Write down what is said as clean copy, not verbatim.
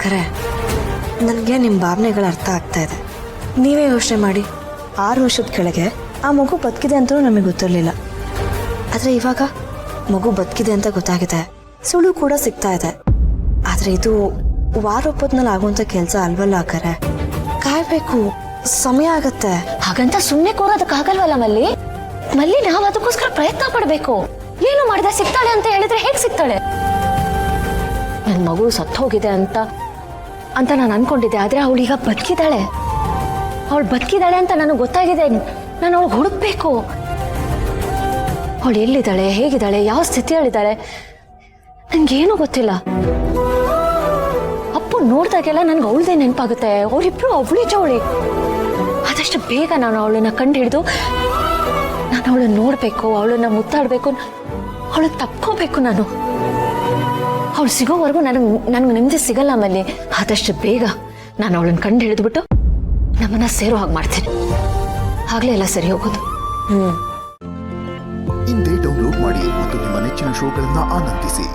ಖರೆ ನನಗೆ ನಿಮ್ಮ ಭಾವನೆಗಳು ಅರ್ಥ ಆಗ್ತಾ ಇದೆ. ನೀವೇ ಯೋಚನೆ ಮಾಡಿ, 6 ವರ್ಷದ ಕೆಳಗೆ ಆ ಮಗು ಬದುಕಿದೆ ಅಂತಲೂ ನಮಗೆ ಗೊತ್ತಿರಲಿಲ್ಲ. ಆದರೆ ಇವಾಗ ಮಗು ಬದುಕಿದೆ ಅಂತ ಗೊತ್ತಾಗಿದೆ, ಸುಳ್ಳು ಕೂಡ ಸಿಗ್ತಾ ಇದೆ. ಆದರೆ ಇದು ವಾರೊಪ್ಪದ್ನಲ್ಲಿ ಆಗುವಂಥ ಕೆಲಸ ಅಲ್ವಲ್ಲ ಖರೆ. ಕಾಯಬೇಕು, ಸಮಯ ಆಗತ್ತೆ. ಹಾಗಂತ ಸುಮ್ಮನೆ ಕೂರೋದಕ್ಕಾಗಲ್ವಲ್ಲ ಮಲ್ಲಿ. ಮಲ್ಲಿ ನಾವು ಅದಕ್ಕೋಸ್ಕರ ಪ್ರಯತ್ನ ಪಡಬೇಕು. ಏನು ಮಾಡಿದೆ ಸಿಗ್ತಾಳೆ ಅಂತ ಹೇಳಿದ್ರೆ ಹೇಗೆ ಸಿಗ್ತಾಳೆ? ನನ್ನ ಮಗು ಸತ್ತು ಹೋಗಿದೆ ಅಂತ ನಾನು ಅನ್ಕೊಂಡಿದ್ದೆ. ಆದ್ರೆ ಅವಳೀಗ ಬದುಕಿದ್ದಾಳೆ. ಅವಳು ಬದುಕಿದ್ದಾಳೆ ಅಂತ ನನಗೆ ಗೊತ್ತಾಗಿದೆ. ನಾನು ಅವಳು ಹುಡುಕ್ಬೇಕು. ಅವಳು ಎಲ್ಲಿದ್ದಾಳೆ, ಹೇಗಿದ್ದಾಳೆ, ಯಾವ ಸ್ಥಿತಿಯಲ್ಲಿದ್ದಾಳೆ ನನ್ಗೇನು ಗೊತ್ತಿಲ್ಲ. ಅಪ್ಪು ನೋಡ್ದಾಗೆಲ್ಲ ನನ್ಗೆ ಅವಳದೇ ನೆನಪಾಗುತ್ತೆ. ಅವರಿಬ್ರು ಅವಳಿ ಜವಳಿ. ಆದಷ್ಟು ಬೇಗ ನಾನು ಅವಳನ್ನ ಕಂಡು ಹಿಡಿದು ನಾನು ಅವಳನ್ನ ನೋಡ್ಬೇಕು, ಅವಳನ್ನ ಮುತ್ತಾಡ್ಬೇಕು, ಅವಳನ್ನ ತಪ್ಕೋಬೇಕು. ನಾನು ಅವಳು ಸಿಗೋವರೆಗೂ ನನಗೆ ನೆಮ್ಮದಿ ಸಿಗಲ್ಲ ಆಮೇಲೆ. ಆದಷ್ಟು ಬೇಗ ನಾನು ಅವಳನ್ನ ಕಂಡು ಹಿಡಿದ್ಬಿಟ್ಟು ನಮ್ಮನ್ನ ಸೇರೋ ಹಾಗೆ ಮಾಡ್ತೀನಿ. ಆಗ್ಲೇ ಎಲ್ಲ ಸರಿ ಹೋಗೋದು. ಹಿಂದೆ ಡೌನ್ಲೋಡ್ ಮಾಡಿ ಮತ್ತು ನಿಮ್ಮ ನೆಚ್ಚಿನ ಶೋಗಳನ್ನ ಆನಂದಿಸಿ.